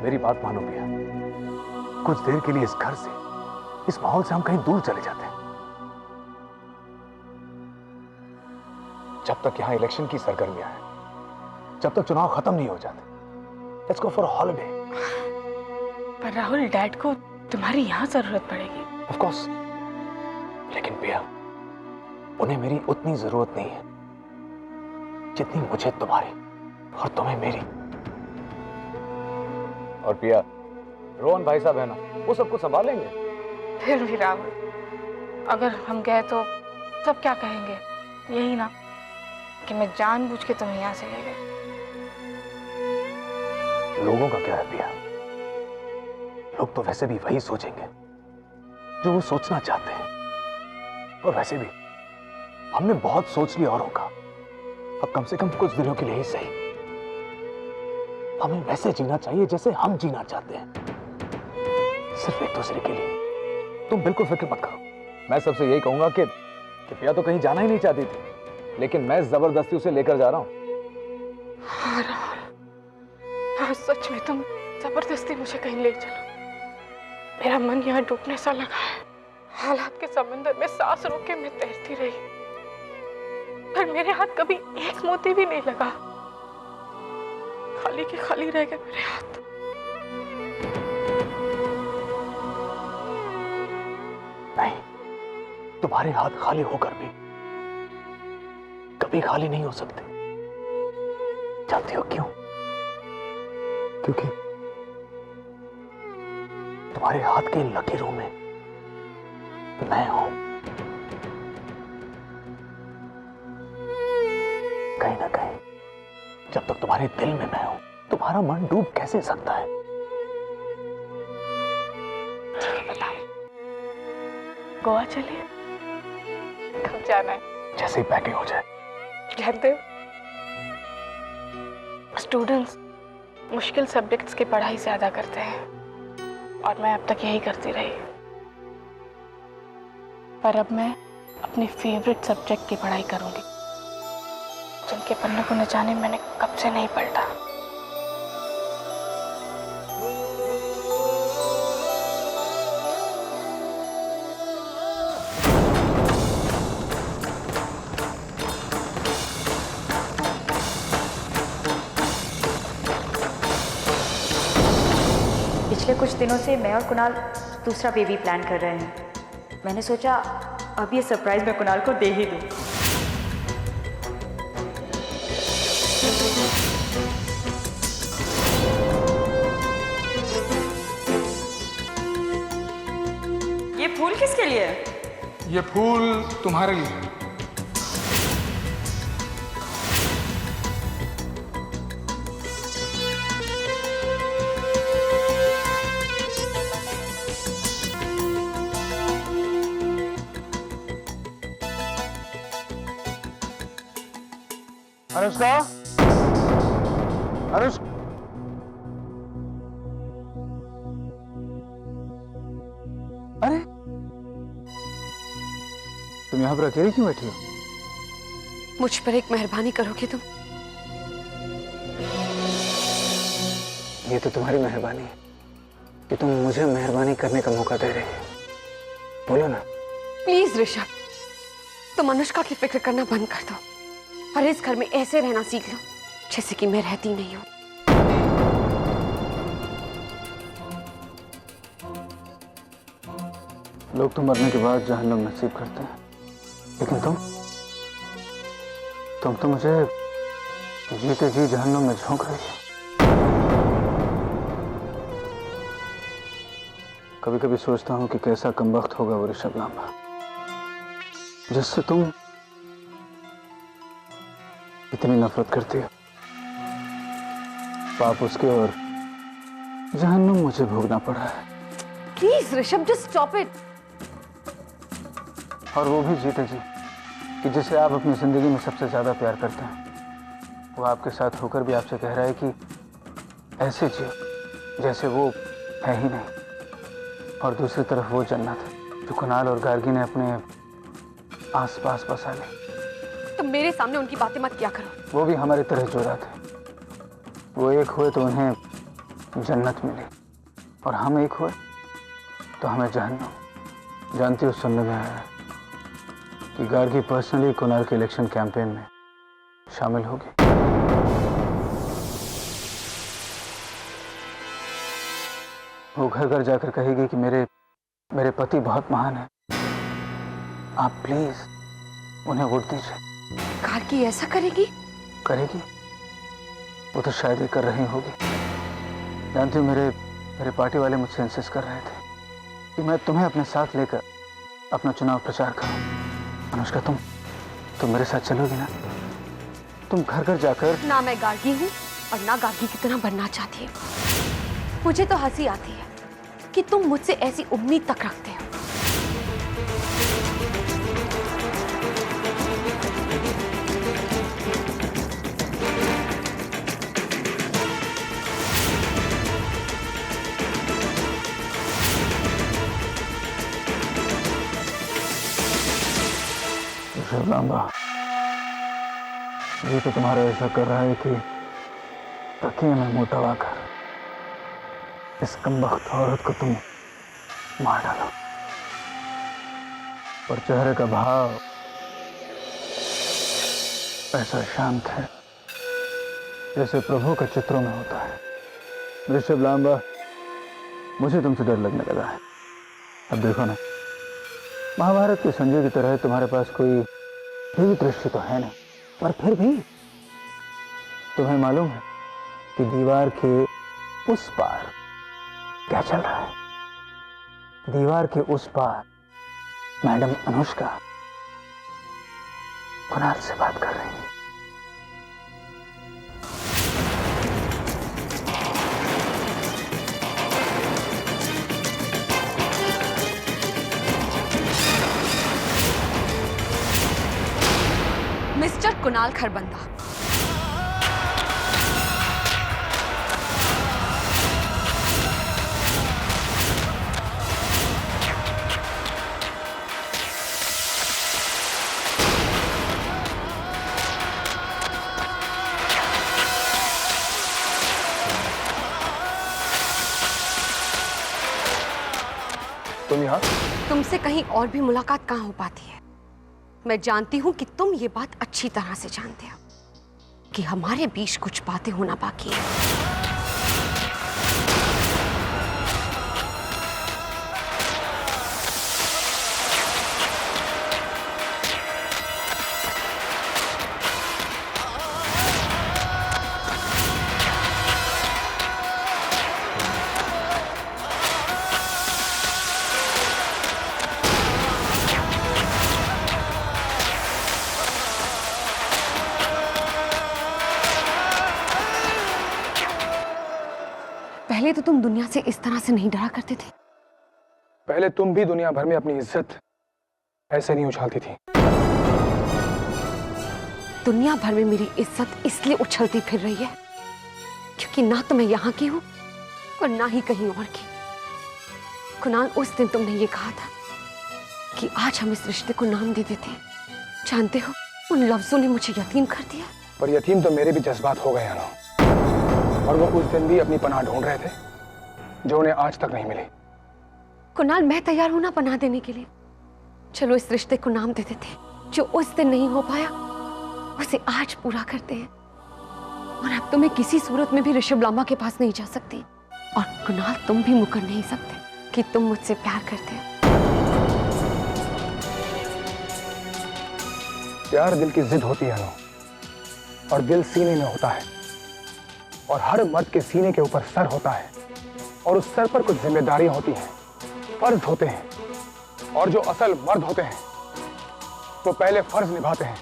मेरी बात मानो पिया, कुछ देर के लिए इस घर से, इस माहौल से हम कहीं दूर चले जाते हैं। जब तक यहां इलेक्शन की सरगर्मियां हैं, जब तक चुनाव खत्म नहीं हो जाते, लेट्स गो फॉर हॉलिडे। पर राहुल, डैड को तुम्हारी यहां जरूरत पड़ेगी। ऑफ कोर्स, लेकिन पिया उन्हें मेरी उतनी जरूरत नहीं है जितनी मुझे तुम्हारी और तुम्हें मेरी। और पिया, रोहन भाई साहब है ना, वो सब कुछ संभालेंगे। फिर भी राहुल, अगर हम गए तो सब क्या कहेंगे? यही ना कि मैं जानबूझ के तुम्हें यहां से ले गई। लोगों का क्या है पिया? लोग तो वैसे भी वही सोचेंगे जो वो सोचना चाहते हैं। और वैसे भी हमने बहुत सोच लिया औरों का, अब कम से कम कुछ दिनों के लिए ही सही हमें वैसे जीना चाहिए जैसे हम जीना चाहते हैं, सिर्फ एक दूसरे के लिए। तुम बिल्कुल फिक्र मत करो। मैं सबसे यही कहूंगा कि पिया तो कहीं जाना ही नहीं चाहती थी, लेकिन मैं जबरदस्ती उसे लेकर जा रहा हूं। हाँ राहुल, हाँ सच में तुम जबरदस्ती मुझे कहीं ले चलो। मेरा मन यहाँ डूबने सा लगा है। हालात के समंदर में सांस रोक के मैं तैरती रही, पर मेरे हाथ कभी एक मोती भी नहीं लगा। खाली के खाली रह गए मेरे हाथ। नहीं, तुम्हारे हाथ खाली होकर भी कभी खाली नहीं हो सकते। जानती हो क्यों? क्योंकि तुम्हारे हाथ के लकीरों में मैं हूं। कहीं ना कहीं जब तक तुम्हारे दिल में मैं हूं, तुम्हारा मन डूब कैसे सकता है? बताओ, गोवा चलिए? कब जाना है? जैसे ही पैकिंग हो जाए। जानते हो, स्टूडेंट्स मुश्किल सब्जेक्ट्स की पढ़ाई ज्यादा करते हैं, और मैं अब तक यही करती रही। पर अब मैं अपने फेवरेट सब्जेक्ट की पढ़ाई करूंगी, जिनके पन्नों को न जाने मैंने कब से नहीं पलटा। पिछले कुछ दिनों से मैं और कुणाल दूसरा बेबी प्लान कर रहे हैं। मैंने सोचा अब ये सरप्राइज मैं कुणाल को दे ही दूं। ये फूल किसके लिए है? ये फूल तुम्हारे लिए है। अनुष्का, अनुष्का, अरे तुम यहाँ पर अकेली क्यों बैठी हो? मुझ पर एक मेहरबानी करोगे तुम? ये तो तुम्हारी मेहरबानी है कि तुम मुझे मेहरबानी करने का मौका दे रही हो। बोलो ना। प्लीज ऋषभ, तुम अनुष्का की फिक्र करना बंद कर दो और इस घर में ऐसे रहना सीख लो जैसे कि मैं रहती नहीं हूं। लोग तो मरने के बाद जहन्नम नसीब करते हैं, लेकिन तुम तो मुझे जीते जी जहन्नम में झोंक रही हो। कभी कभी सोचता हूं कि कैसा कमबख्त होगा वो ऋषभ लांबा, जिससे तुम इतनी नफरत करती हो। पाप उसके और जहन्नुम मुझे भोगना पड़ा है। Please Rishabh, just stop it. और वो भी जीते जी कि जिसे आप अपनी जिंदगी में सबसे ज्यादा प्यार करते हैं, वो आपके साथ होकर भी आपसे कह रहा है कि ऐसे जियो जैसे वो है ही नहीं। और दूसरी तरफ वो जन्नत जो कुणाल और गार्गी ने अपने आसपास बसा ली। तुम मेरे सामने उनकी बातें मत किया करो। वो भी हमारी तरह जोड़ा थे। वो एक हुए तो उन्हें जन्नत मिली और हम एक हुए तो हमें जहन्नम। जानती हो, सुनने में आया है कि गार्गी पर्सनली कुणाल के इलेक्शन कैंपेन में शामिल होगी। वो घर घर जाकर कहेगी कि मेरे पति बहुत महान है, आप प्लीज उन्हें वोट दीजिए। गार्गी ऐसा करेगी? करेगी, वो तो शायद ही कर रही होगी। जानती हो, मेरे पार्टी वाले मुझसे इंसिस्ट कर रहे थे कि मैं तुम्हें अपने साथ लेकर अपना चुनाव प्रचार करूं। अनुष्का, तुम मेरे साथ चलोगी ना? तुम घर घर जाकर। ना मैं गार्गी हूँ और ना गार्गी की तरह बनना चाहती हूँ। मुझे तो हंसी आती है कि तुम मुझसे ऐसी उम्मीद तक रखते हो। लांबा, ये तो तुम्हारा ऐसा कर रहा है कि तकिए में मुंह दबाकर इस कमबख्त औरत को तुम मार डालो। और चेहरे का भाव ऐसा शांत है जैसे प्रभु के चित्रों में होता है। ऋषभ लांबा, मुझे तुमसे डर लगने लगा है। अब देखो ना, महाभारत के संजय की तरह तुम्हारे पास कोई दिव्य दृष्टि तो है नहीं, पर फिर भी तुम्हें मालूम है कि दीवार के उस पार क्या चल रहा है? दीवार के उस पार मैडम अनुष्का कुणाल से बात कर रही है। मिस्टर कुणाल खरबंदा, तुम यहाँ? तुमसे कहीं और भी मुलाकात कहाँ हो पाती है? मैं जानती हूं कि तुम ये बात अच्छी तरह से जानते हो कि हमारे बीच कुछ बातें होना बाकी है। पहले तो तुम दुनिया से इस तरह से नहीं डरा करते थे। पहले तुम भी दुनिया भर में अपनी इज्जत ऐसे नहीं उछालती थी। दुनिया भर में मेरी इज्जत इसलिए उछलती फिर रही है क्योंकि ना तो मैं यहाँ की हूँ और ना ही कहीं और की। कुणाल, उस दिन तुमने ये कहा था कि आज हम इस रिश्ते को नाम दे देते हैं। जानते हो, उन लफ्जों ने मुझे यतीम कर दिया। पर यतीम तो मेरे भी जज्बात हो गए अनु, और वो उस दिन भी अपनी पनाह ढूंढ रहे थे जो उन्हें आज तक नहीं मिली। कुणाल, मैं तैयार हूं ना पनाह देने के लिए। चलो इस रिश्ते को नाम दे देते हैं। जो उस दिन नहीं हो पाया उसे आज पूरा करते हैं। और अब तो मैं किसी सूरत में भी ऋषभ लांबा के पास नहीं जा सकती। और कुणाल, तुम भी मुकर नहीं सकते कि तुम मुझसे प्यार करते हो। प्यार दिल की जिद होती है अनु, और दिल सीने में होता है, और हर मर्द के सीने के ऊपर सर होता है, और उस सर पर कुछ जिम्मेदारियां होती हैं, फर्ज होते हैं। और जो असल मर्द होते हैं वो पहले फर्ज निभाते हैं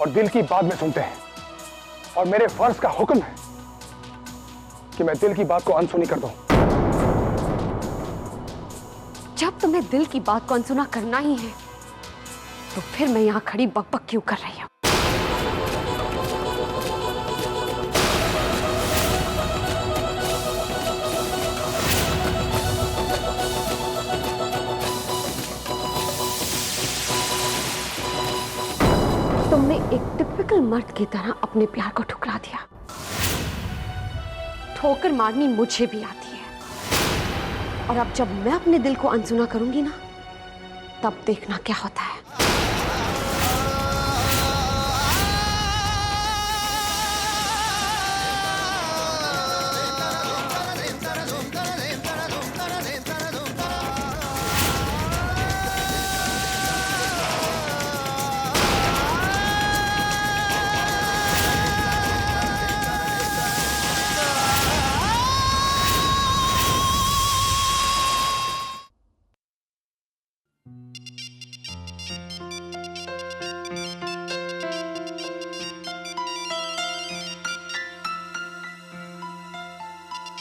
और दिल की बात में सुनते हैं। और मेरे फर्ज का हुक्म है कि मैं दिल की बात को अनसुनी कर दूं। जब तुम्हें दिल की बात को अनसुना करना ही है तो फिर मैं यहां खड़ी बकबक क्यों कर रही हूं? तुमने एक टिपिकल मर्द की तरह अपने प्यार को ठुकरा दिया। ठोकर मारनी मुझे भी आती है। और अब जब मैं अपने दिल को अनसुना करूंगी ना, तब देखना क्या होता है।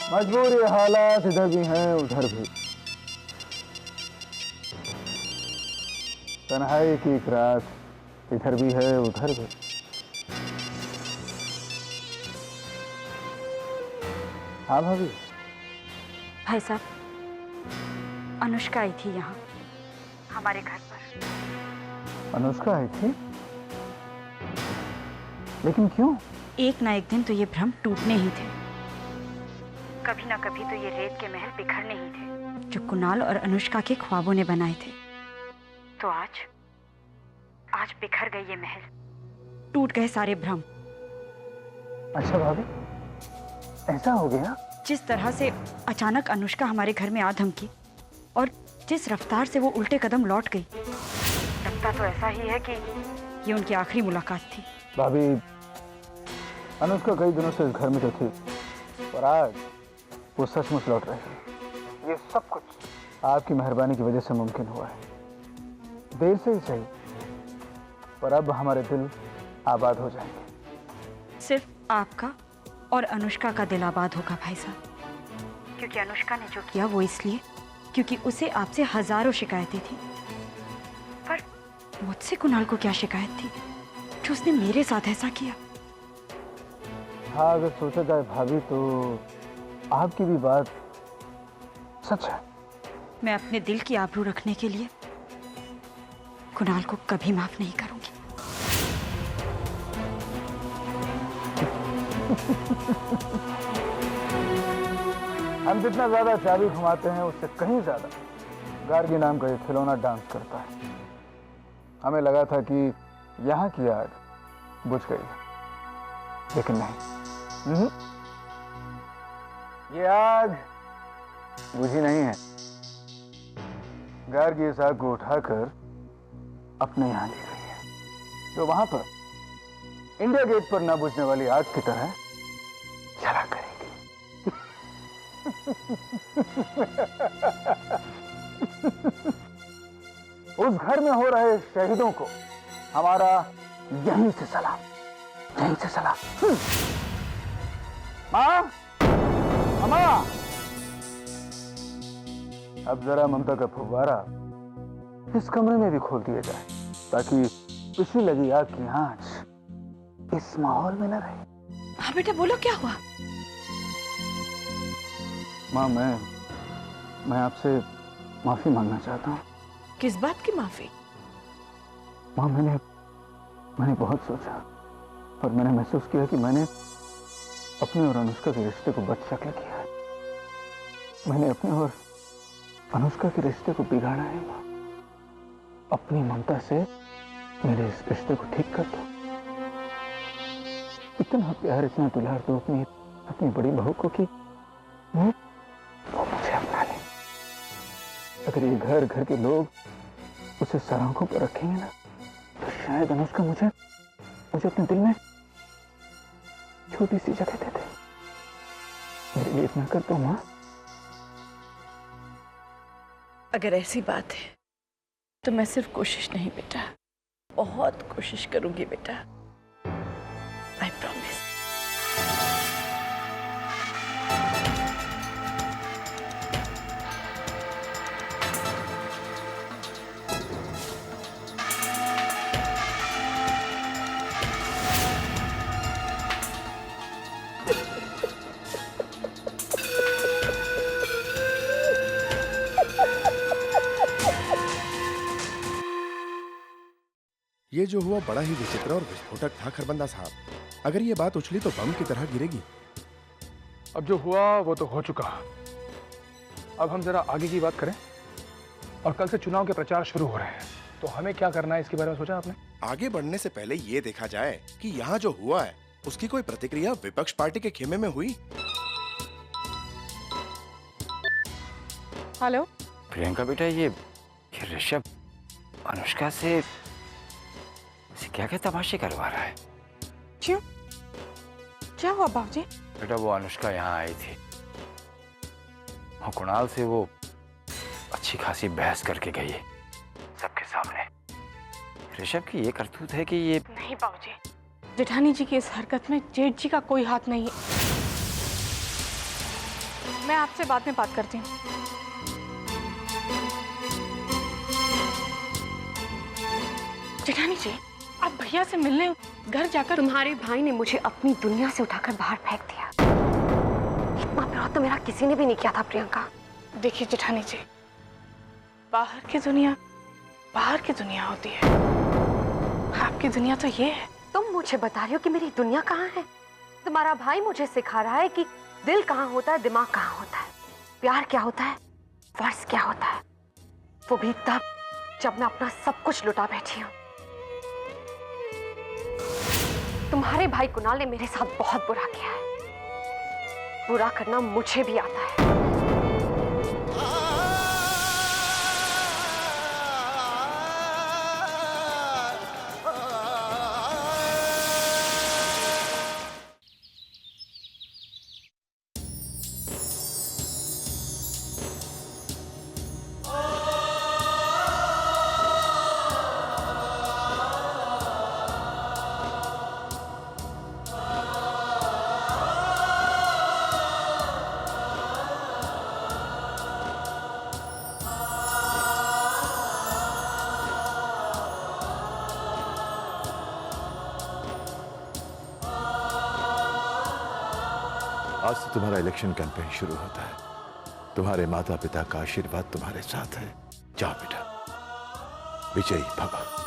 मजबूरी हालात इधर भी हैं उधर भी। तन्हाई की एक रात इधर भी है उधर भी। हाँ भाभी। भाई साहब, अनुष्का आई थी यहाँ हमारे घर पर। अनुष्का आई थी? लेकिन क्यों? एक ना एक दिन तो ये भ्रम टूटने ही थे। कभी ना कभी तो ये रेत के महल बिखरने ही थे जो कुणाल और अनुष्का के ख्वाबों ने बनाए थे। तो आज बिखर गए ये महल, टूट गए सारे भ्रम। अच्छा भाभी, ऐसा हो गया? जिस तरह से अचानक अनुष्का हमारे घर में आ धमकी और जिस रफ्तार से वो उल्टे कदम लौट गई, लगता तो ऐसा ही है कि ये उनकी आखिरी मुलाकात थी। भाभी, अनुष्का कई दिनों से इस घर में तो थी, और आज वो सचमुच लौट रही है। ये सब कुछ आपकी मेहरबानी की वजह से मुमकिन हुआ है। देर से ही सही, पर अब हमारे दिल आबाद हो जाएंगे। सिर्फ आपका और अनुष्का का दिल आबाद होगा भाई साहब, क्योंकि अनुष्का ने जो किया वो इसलिए क्योंकि उसे आपसे हजारों शिकायतें थी। पर मुझसे कुणाल को क्या शिकायत थी जो उसने मेरे साथ ऐसा किया? हाँ, अगर सोचा जाए भाभी तो आपकी भी बात सच है। मैं अपने दिल की आबरू रखने के लिए कुणाल को कभी माफ नहीं करूंगी। हम जितना ज्यादा चाबी घुमाते हैं उससे कहीं ज्यादा गार्गी नाम का ये खिलौना डांस करता है। हमें लगा था कि यहाँ की आग बुझ गई, लेकिन नहीं। ये आग बुझी नहीं है। गार्गी इस आग को उठाकर अपने यहाँ ले गई है, जो वहां पर इंडिया गेट पर ना बुझने वाली आग की तरह जला करेगी। उस घर में हो रहे शहीदों को हमारा यहीं से सलाम, यहीं से सलाम। माँ, माँ, अब जरा ममता का फुव्वारा इस कमरे में भी खोल दिया जाए, ताकि पिछली लगी आग की आंच इस माहौल में न रहे। हाँ बेटा, बोलो क्या हुआ? माँ, मैं आपसे माफी मांगना चाहता हूँ। किस बात की माफी? माँ, मैंने बहुत सोचा, और मैंने महसूस किया कि मैंने अपने और अनुष्का के रिश्ते को बदशक्ल किया है। मैंने अपने और अनुष्का के रिश्ते को बिगाड़ा है। माँ, अपनी ममता से मेरे इस रिश्ते को ठीक कर दो। इतना प्यार, इतना दुलार दो अपनी बड़ी बहू को कि वो मुझे अपना ले। अगर ये घर के लोग उसे सराखों पर रखेंगे ना, तो शायद अनुष्का मुझे अपने दिल में छोटी सी जगह दे दे। मेरे लिए इतना कर दो माँ। अगर ऐसी बात है तो मैं सिर्फ कोशिश नहीं बेटा, बहुत कोशिश करूंगी बेटा। I promise. ये जो हुआ बड़ा ही विचित्र और विस्फोटक था खरबंदा साहब। अगर ये बात उछली तो बम की तरह गिरेगी। अब जो हुआ वो तो हो चुका। अब हम जरा आगे की बात करें। और कल से चुनाव के प्रचार शुरू हो रहे हैं, तो हमें क्या करना है इसके बारे में सोचा आपने? आगे बढ़ने से पहले ये देखा जाए कि यहाँ जो हुआ है उसकी कोई प्रतिक्रिया विपक्ष पार्टी के खेमे में हुई। हेलो प्रियंका बेटा, ये ऋषभ अनुष्का से क्या क्या तमाशे करवा रहा है? क्यों, क्या हुआ बाबूजी? बेटा वो अनुष्का यहाँ आई थी और कुणाल से वो अच्छी खासी बहस करके गई है सबके सामने। ऋषभ की ये करतूत है कि ये नहीं बाबूजी, जेठानी जी की इस हरकत में जेठ जी का कोई हाथ नहीं है। मैं आपसे बाद में बात करती हूँ। जेठानी जी, आप भैया से मिलने घर जाकर तुम्हारे भाई ने मुझे अपनी दुनिया से उठाकर बाहर फेंक दिया। इतना विरोध तो मेरा किसी ने भी नहीं किया था प्रियंका। देखिए जेठानी जी, बाहर की दुनिया होती है, आपकी दुनिया तो ये है। तुम मुझे बता रही हो कि मेरी दुनिया कहाँ है? तुम्हारा भाई मुझे सिखा रहा है कि दिल कहाँ होता है, दिमाग कहाँ होता है, प्यार क्या होता है, फर्ज क्या होता है, वो भी तब जब मैं अपना सब कुछ लुटा बैठी हूँ। तुम्हारे भाई कुणाल ने मेरे साथ बहुत बुरा किया है। बुरा करना मुझे भी आता है। आज से तुम्हारा इलेक्शन कैंपेन शुरू होता है। तुम्हारे माता पिता का आशीर्वाद तुम्हारे साथ है। जाओ बेटा, विजयी भव।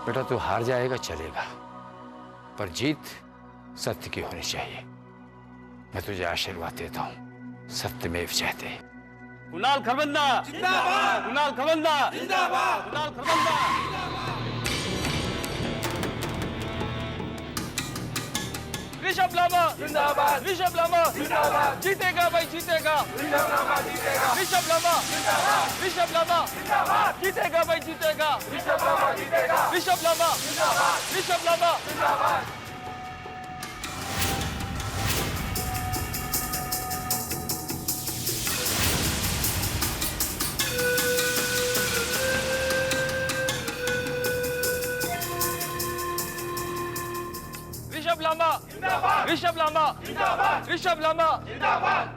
बेटा तू हार जाएगा चलेगा, पर जीत सत्य की होनी चाहिए। मैं तुझे आशीर्वाद देता हूँ, सत्यमेव जयते। कुणाल खरबंदा जिंदाबाद, कुणाल खरबंदा जिंदाबाद, कुणाल खरबंदा ऋषभ लांबा जिंदाबाद, ऋषभ लांबा जिंदाबाद, जीतेगा भाई जीतेगा, ऋषभ लांबा जीतेगा, ऋषभ लांबा जिंदाबाद, ऋषभ लांबा जिंदाबाद, जीतेगा भाई जीतेगा, ऋषभ लांबा जीतेगा, ऋषभ लांबा जिंदाबाद, ऋषभ लांबा जिंदाबाद। ऋषभ लांबा जिंदाबाद, ऋषभ लांबा जिंदाबाद, ऋषभ लांबा जिंदाबाद।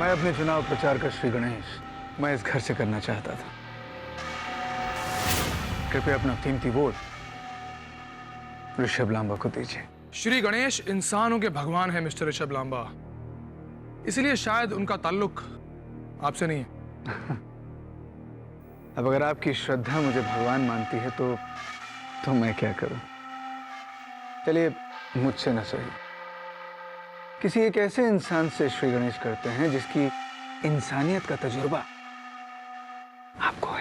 मैं अपने चुनाव प्रचार का श्री गणेश मैं इस घर से करना चाहता था। कृपया अपना कीमती वोट ऋषभ लांबा को दीजिए। श्री गणेश इंसानों के भगवान है मिस्टर ऋषभ लांबा, इसलिए शायद उनका ताल्लुक आपसे नहीं है। अब अगर आपकी श्रद्धा मुझे भगवान मानती है तो मैं क्या करूं? चलिए मुझसे न सही, किसी एक ऐसे इंसान से श्री गणेश करते हैं जिसकी इंसानियत का तजुर्बा आपको है।